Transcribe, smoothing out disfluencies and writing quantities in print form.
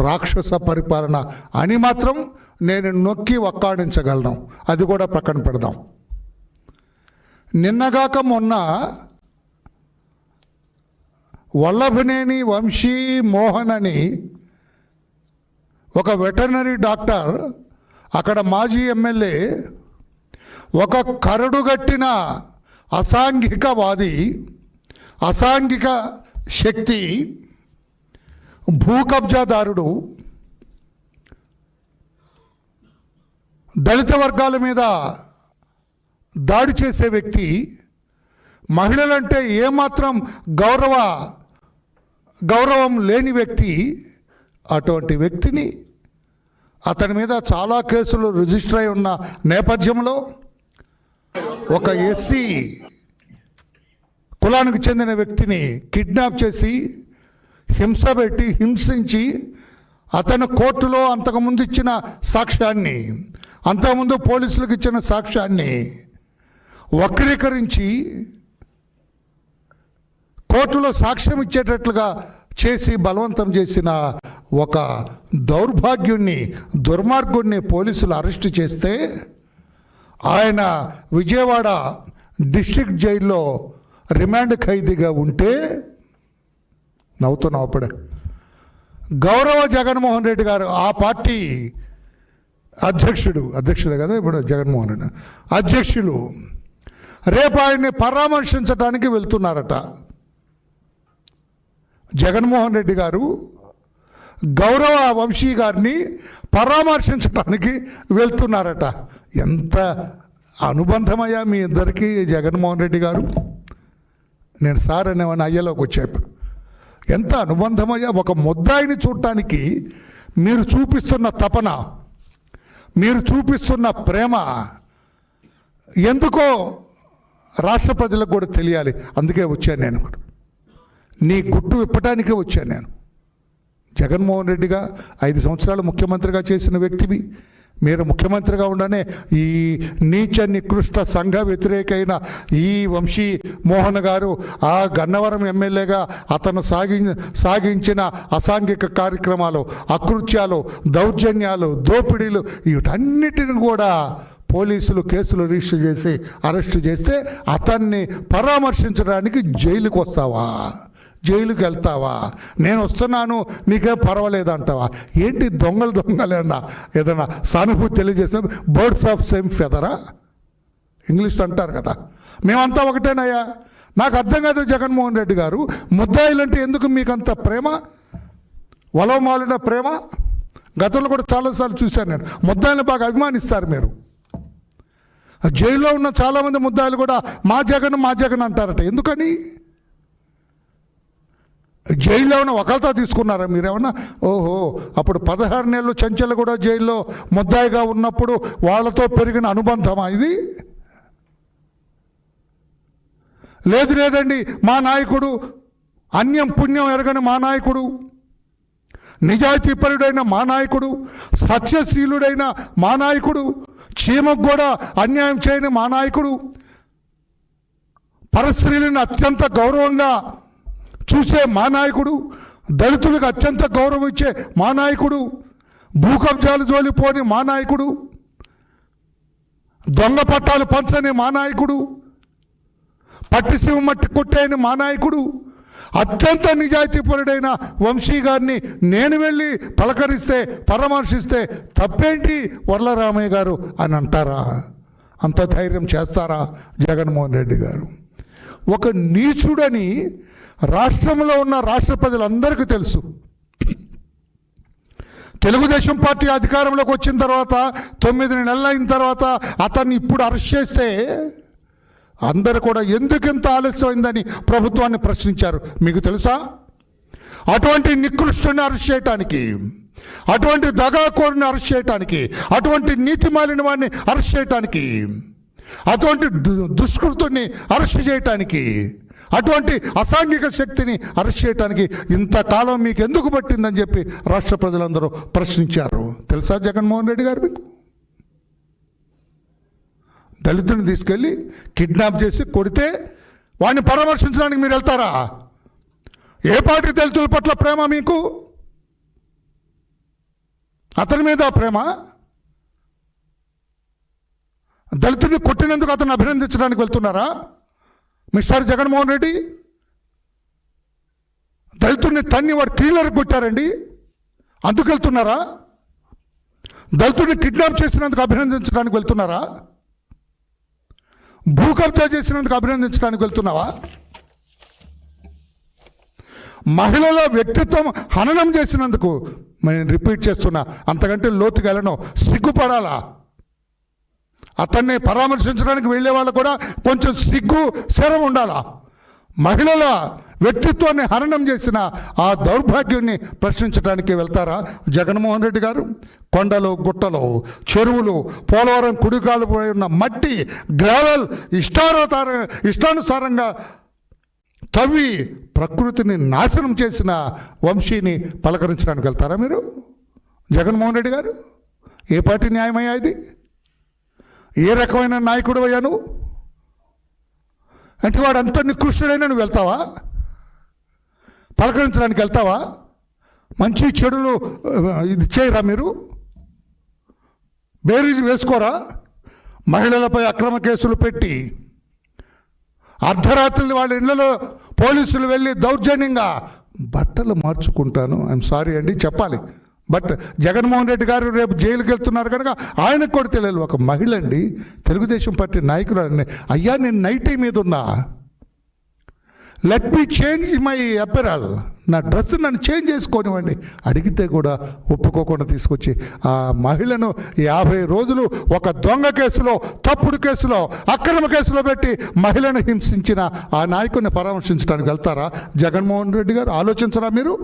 రాక్షస పరిపాలన అని మాత్రం నేను నొక్కి వక్కాడించగలను. అది కూడా పక్కన పెడదాం. నిన్నగాక మొన్న వల్లభనేని వంశీ మోహన్ అని ఒక వెటర్నరీ డాక్టర్, అక్కడ మాజీ ఎమ్మెల్యే, ఒక కరడుగట్టిన అసాంఘికవాది, అసాంఘిక శక్తి, భూకబ్జాదారుడు, దళిత వర్గాల మీద దాడి చేసే వ్యక్తి, మహిళలంటే ఏమాత్రం గౌరవం లేని వ్యక్తి, అటువంటి వ్యక్తిని, అతని మీద చాలా కేసులు రిజిస్టర్ అయి ఉన్న నేపథ్యంలో ఒక ఎస్సీ కులానికి చెందిన వ్యక్తిని కిడ్నాప్ చేసి హింసించి అతను కోర్టులో అంతకుముందు ఇచ్చిన సాక్ష్యాన్ని, అంతకుముందు పోలీసులకు ఇచ్చిన సాక్ష్యాన్ని వక్రీకరించి కోర్టులో సాక్ష్యం ఇచ్చేటట్లుగా చేసి బలవంతం చేసిన ఒక దుర్మార్గుణ్ణి పోలీసులు అరెస్టు చేస్తే ఆయన విజయవాడ డిస్ట్రిక్ట్ జైల్లో రిమాండ్ ఖైదీగా ఉంటే నవ్వుతున్నావు. అప్పుడే గౌరవ జగన్మోహన్ రెడ్డి గారు, ఆ పార్టీ అధ్యక్షుడే కదా ఇప్పుడు జగన్మోహన్ రెడ్డి అధ్యక్షులు, రేపు ఆయన్ని పరామర్శించడానికి వెళ్తున్నారట. జగన్మోహన్ రెడ్డి గారు గౌరవ వంశీ గారిని పరామర్శించడానికి వెళ్తున్నారట. ఎంత అనుబంధమయ్యా మీ ఇద్దరికి జగన్మోహన్ రెడ్డి గారు. నేను సార్ అనేవాడిని అయ్యలోకి వచ్చేప్పుడు. ఎంత అనుబంధమయ్యా. ఒక ముద్దాయిని చూడటానికి మీరు చూపిస్తున్న తపన, మీరు చూపిస్తున్న ప్రేమ ఎందుకో రాష్ట్ర ప్రజలకు కూడా తెలియాలి. అందుకే వచ్చాను నేను, నీ గుట్టు విప్పటానికే వచ్చాను నేను. జగన్మోహన్ రెడ్డిగా 5 సంవత్సరాలు ముఖ్యమంత్రిగా చేసిన వ్యక్తివి. మీరు ముఖ్యమంత్రిగా ఉండనే ఈ నీచ నికృష్ట సంఘ వ్యతిరేకైన ఈ వంశీ మోహన్ గారు ఆ గన్నవరం ఎమ్మెల్యేగా అతను సాగించిన అసాంఘిక కార్యక్రమాలు, అకృత్యాలు, దౌర్జన్యాలు, దోపిడీలు, వీటన్నిటిని కూడా పోలీసులు కేసులు రిజిస్టర్ చేసి అరెస్టు చేస్తే అతన్ని పరామర్శించడానికి జైలుకి వస్తావా? జైలుకి వెళ్తావా? నేను వస్తున్నాను నీకేం పర్వాలేదు అంటావా? ఏంటి దొంగలేనా? ఏదైనా సానుభూతి తెలియజేస్తే బర్డ్స్ ఆఫ్ సేమ్ ఫెదరా ఇంగ్లీష్లో అంటారు కదా. మేమంతా ఒకటేనయ్యా. నాకు అర్థం కాదు జగన్మోహన్ రెడ్డి గారు, ముద్దాయిలంటే ఎందుకు మీకంత ప్రేమ, వలవమాలిన ప్రేమ? గతంలో కూడా చాలాసార్లు చూశాను నేను. ముద్దాయిలను బాగా అభిమానిస్తారు మీరు. జైల్లో ఉన్న చాలామంది ముద్దాయిలు కూడా మా జగన్ అంటారట. ఎందుకని? జైల్లో ఉన్న ఒకరితో తీసుకున్నారా మీరేమన్నా? ఓహో, అప్పుడు 16 నెలలు చెంచలు కూడా జైల్లో ముద్దాయిగా ఉన్నప్పుడు వాళ్ళతో పెరిగిన అనుబంధమా ఇది? లేదండి. మా నాయకుడు అన్యం పుణ్యం ఎరగని మా నాయకుడు, నిజాయితీపరుడైన మా నాయకుడు, సత్యశీలుడైన మా నాయకుడు, చీమకు కూడా అన్యాయం చేయని మా నాయకుడు, పరస్త్రీలను అత్యంత గౌరవంగా చూసే మా నాయకుడు, దళితులకు అత్యంత గౌరవం ఇచ్చే మా నాయకుడు, భూకబ్జాలు జోలిపోని మా నాయకుడు, దొంగ పట్టాలు పంచని మా నాయకుడు, పట్టిసీమ మట్టి కొట్టేని మా నాయకుడు, అత్యంత నిజాయితీపరుడైన వంశీ గారిని నేను వెళ్ళి పలకరిస్తే, పరామర్శిస్తే తప్పేంటి వర్లరామయ్య గారు అని అంటారా? అంత ధైర్యం చేస్తారా జగన్మోహన్ రెడ్డి గారు? ఒక నీచుడని రాష్ట్రంలో ఉన్న రాష్ట్ర ప్రజలందరికీ తెలుసు. తెలుగుదేశం పార్టీ అధికారంలోకి వచ్చిన తర్వాత 9 నెలలు అయిన తర్వాత అతన్ని ఇప్పుడు అరెస్ట్ చేస్తే అందరూ కూడా ఎందుకింత ఆలస్యమైందని ప్రభుత్వాన్ని ప్రశ్నించారు. మీకు తెలుసా? అటువంటి నికృష్టుని అరెస్ట్ చేయటానికి, అటువంటి దగాకోరుని అరెస్ట్ చేయటానికి, అటువంటి నీతిమాలిన వాడిని అరెస్ట్ చేయటానికి, అటువంటి దుష్కృతుని అరెస్ట్ చేయటానికి, అటువంటి అసాంఘిక శక్తిని అరెస్ట్ చేయడానికి ఇంతకాలం మీకు ఎందుకు పట్టిందని చెప్పి రాష్ట్ర ప్రజలందరూ ప్రశ్నించారు. తెలుసా జగన్మోహన్ రెడ్డి గారు? మీకు దళితుని తీసుకెళ్ళి కిడ్నాప్ చేసి కొడితే వాడిని పరామర్శించడానికి మీరు వెళ్తారా? ఏ పార్టీ దళితుల పట్ల ప్రేమ మీకు? అతని మీద ప్రేమ? దళితుడిని కొట్టినందుకు అతను అభినందించడానికి వెళ్తున్నారా మిస్టర్ జగన్మోహన్ రెడ్డి? దళితుడిని తన్ని వాడు క్లీనర్ కొట్టారండి, అందుకు వెళ్తున్నారా? దళితుడిని కిడ్నాప్ చేసినందుకు అభినందించడానికి వెళ్తున్నారా? భూ కబ్జా చేసినందుకు అభినందించడానికి వెళ్తున్నావా? మహిళల వ్యక్తిత్వం హననం చేసినందుకు నేను రిపీట్ చేస్తున్నా, అంతకంటే లోతుగా వెళ్ళను. సిగ్గుపడాలా? అతన్ని పరామర్శించడానికి వెళ్ళే వాళ్ళు కూడా కొంచెం సిగ్గు శరం ఉండాలా? మహిళల వ్యక్తిత్వాన్ని హననం చేసిన ఆ దౌర్భాగ్యాన్ని ప్రశ్నించడానికి వెళ్తారా జగన్మోహన్ రెడ్డి గారు? కొండలు, గుట్టలు, చెరువులు, పోలవరం కుడికాలుపై ఉన్న మట్టి, గ్రావెల్ ఇష్టానుసారంగా తవ్వి ప్రకృతిని నాశనం చేసిన వంశీని పలకరించడానికి వెళ్తారా మీరు జగన్మోహన్ రెడ్డి గారు? ఏ పార్టీ న్యాయమయ్యా ఇది? ఏ రకమైన నాయకుడు అయ్యా నువ్వు? అంటే వాడు అంత నికృష్టుడైనా నువ్వు వెళ్తావా? పలకరించడానికి వెళ్తావా? మంచి చెడులు ఇది చేయరా మీరు? బేరీజు వేసుకోరా? మహిళలపై అక్రమ కేసులు పెట్టి అర్ధరాత్రి వాళ్ళ ఇళ్లలో పోలీసులు వెళ్ళి దౌర్జన్యంగా బట్టలు మార్చుకుంటాను, ఐఎమ్ సారీ అండి చెప్పాలి, బట్ జగన్మోహన్ రెడ్డి గారు రేపు జైలుకి వెళ్తున్నారు కనుక ఆయనకు కూడా తెలియదు. ఒక మహిళ అండి, తెలుగుదేశం పార్టీ నాయకురాలని, అయ్యా నేను నైటీ మీద ఉన్నా, let me change my apparel, నా డ్రెస్ నన్ను చేంజ్ చేసుకోనివ్వండి అడిగితే కూడా ఒప్పుకోకుండా తీసుకొచ్చి ఆ మహిళను 50 రోజులు ఒక దొంగ కేసులో, తప్పుడు కేసులో, అక్రమ కేసులో పెట్టి మహిళను హింసించిన ఆ నాయకుడిని పరామర్శించడానికి వెళ్తారా జగన్మోహన్ రెడ్డి గారు? ఆలోచించరా మీరు?